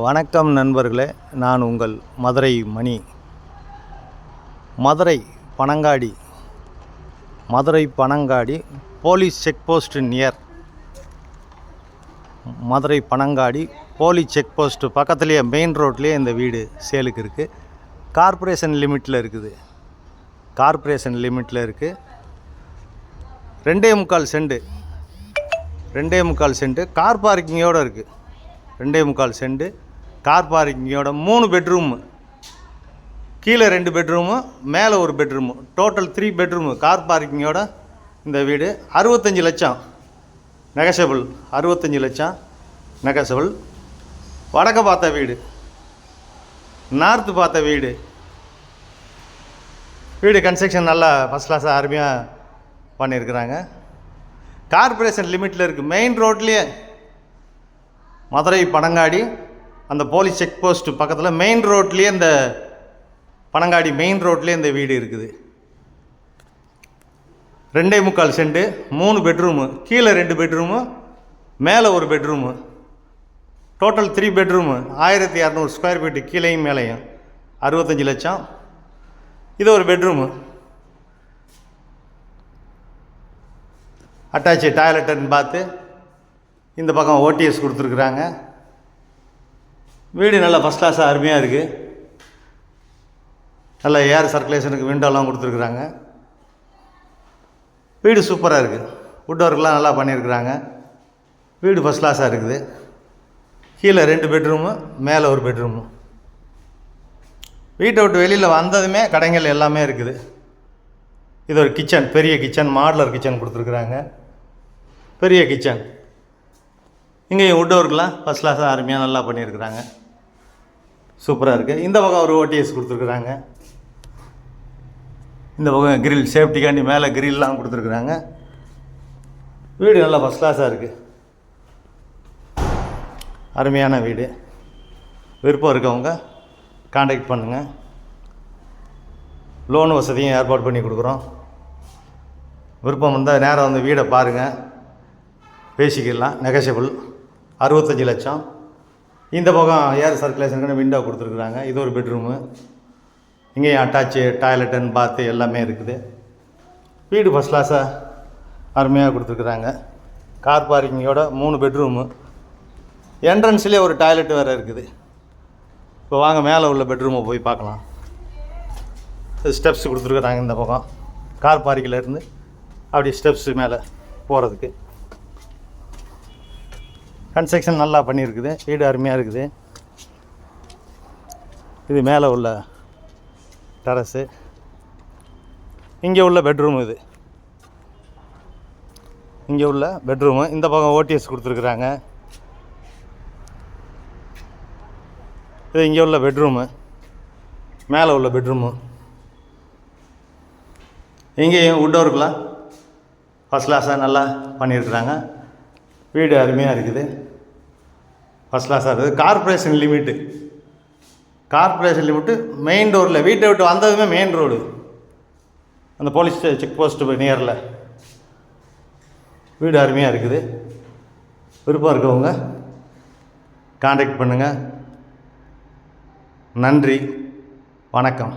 வணக்கம் நண்பர்களே, நான் உங்கள் Madurai Mani. Madurai Panangadi police check post near Madurai Panangadi police check post பக்கத்துலேயே மெயின் ரோட்லேயே இந்த வீடு சேலுக்கு இருக்குது. கார்ப்பரேஷன் லிமிட்டில் இருக்குது. 2.25 சென்ட் கார் பார்க்கிங்கோடு இருக்குது. 2.25 சென்ட் கார் பார்க்கிங்கோட 3 பெட்ரூமு, கீழே 2 பெட்ரூமு, மேலே ஒரு பெட்ரூமு, டோட்டல் 3 பெட்ரூமு கார் பார்க்கிங்கோட இந்த வீடு 65 லட்சம் நெகசபிள். 65 லட்சம் நெகசபிள். வடக்க பார்த்த வீடு, நார்த்து பார்த்த வீடு. வீடு கன்ஸ்ட்ரக்ஷன் நல்லா ஃபஸ்ட் கிளாஸாக அருமையாக பண்ணியிருக்கிறாங்க. கார்ப்பரேஷன் லிமிட்டில் இருக்குது. மெயின் ரோட்லேயே மதுரை பனங்காடி அந்த போலீஸ் செக் போஸ்ட்டு பக்கத்தில் மெயின் ரோட்லேயே இந்த பனங்காடி மெயின் ரோட்லேயே இந்த வீடு இருக்குது. 2.25 சென்ட் 3 பெட்ரூமு, கீழே 2 பெட்ரூமு, மேலே ஒரு bedroom, total 3 bedroom, 1200 square feet கீழேயும் மேலேயும். 65 லட்சம். இது ஒரு பெட்ரூமு, அட்டாச்சு டாய்லெட்டுன்னு பார்த்து இந்த பக்கம் ஓடிஎஸ் கொடுத்துருக்குறாங்க. வீடு நல்லா ஃபஸ்ட் கிளாஸாக அருமையாக இருக்குது. நல்லா ஏர் சர்க்குலேஷனுக்கு விண்டோலாம் கொடுத்துருக்குறாங்க. வீடு சூப்பராக இருக்குது. வுட் ஒர்க்லாம் நல்லா பண்ணியிருக்கிறாங்க. வீடு ஃபஸ்ட் கிளாஸாக இருக்குது. கீழே 2 பெட்ரூமு, மேலே ஒரு பெட்ரூமு. வீட்டை விட்டு வெளியில் வந்ததுமே கடைகள் எல்லாமே இருக்குது. இது ஒரு கிச்சன், பெரிய கிச்சன், மாடலர் கிச்சன் கொடுத்துருக்குறாங்க. பெரிய கிச்சன். இங்கேயும் வுட் ஒர்க்லாம் ஃபஸ்ட் கிளாஸாக அருமையாக நல்லா பண்ணியிருக்கிறாங்க. சூப்பராக இருக்குது. இந்த பக்கம் ஒரு ஓடிஎஸ் கொடுத்துருக்குறாங்க. இந்த பக்கம் கிரில் சேஃப்டிக்காண்டி மேலே கிரில்லாம் கொடுத்துருக்குறாங்க. வீடு நல்லா ஃபஸ்ட் கிளாஸாக இருக்குது. அருமையான வீடு. விருப்பம் இருக்கவங்க கான்டாக்ட் பண்ணுங்கள். லோன் வசதியும் ஏற்பாடு பண்ணி கொடுக்குறோம். விருப்பம் இருந்தால் நேரம் வந்து வீடை பாருங்கள், பேசிக்கலாம். நெகஷியபிள். 65 லட்சம். இந்த பக்கம் ஏர் சர்க்குலேஷனுக்கு விண்டோ கொடுத்துருக்குறாங்க. இது ஒரு பெட்ரூமு. இங்கேயும் அட்டாச்சு டாய்லெட்டுன்னு பார்த்து எல்லாமே இருக்குது. வீடு ஃபஸ்ட் கிளாஸாக அருமையாக கொடுத்துருக்குறாங்க. கார் பார்க்கிங்கோட 3 பெட்ரூமு, என்ட்ரன்ஸ்லேயே ஒரு டாய்லெட் வேறு இருக்குது. இப்போ வாங்க மேலே உள்ள பெட்ரூமை போய் பார்க்கலாம். ஸ்டெப்ஸ் கொடுத்துருக்குறாங்க. இந்த பக்கம் கார் பார்க்கிங்லேருந்து அப்படி ஸ்டெப்ஸு மேலே போகிறதுக்கு. கன்ஸ்ட்ரக்ஷன் நல்லா பண்ணியிருக்குது. வீடு அருமையாக இருக்குது. இது மேலே உள்ள டெரஸு. இங்கே உள்ள பெட்ரூமு. இங்கே உள்ள பெட்ரூமு. இந்த பக்கம் ஓடிஎஸ் கொடுத்துருக்குறாங்க. இது இங்கே உள்ள பெட்ரூமு, மேலே உள்ள பெட்ரூமு. இங்கேயும் வுட் ஒர்க்லாம் ஃபஸ்ட் கிளாஸாக நல்லா பண்ணியிருக்கிறாங்க. வீடு அருமையாக இருக்குது. ஃபஸ்ட் கிளாஸாக இருக்குது. கார்ப்பரேஷன் லிமிட்டு மெயின் ரோடில். வீட்டை விட்டு வந்ததுமே மெயின் ரோடு, அந்த போலீஸ் செக் போஸ்ட்டு நியரில். வீடு அருமையாக இருக்குது. விருப்பம் இருக்கவங்க கான்டாக்ட் பண்ணுங்கள். நன்றி, வணக்கம்.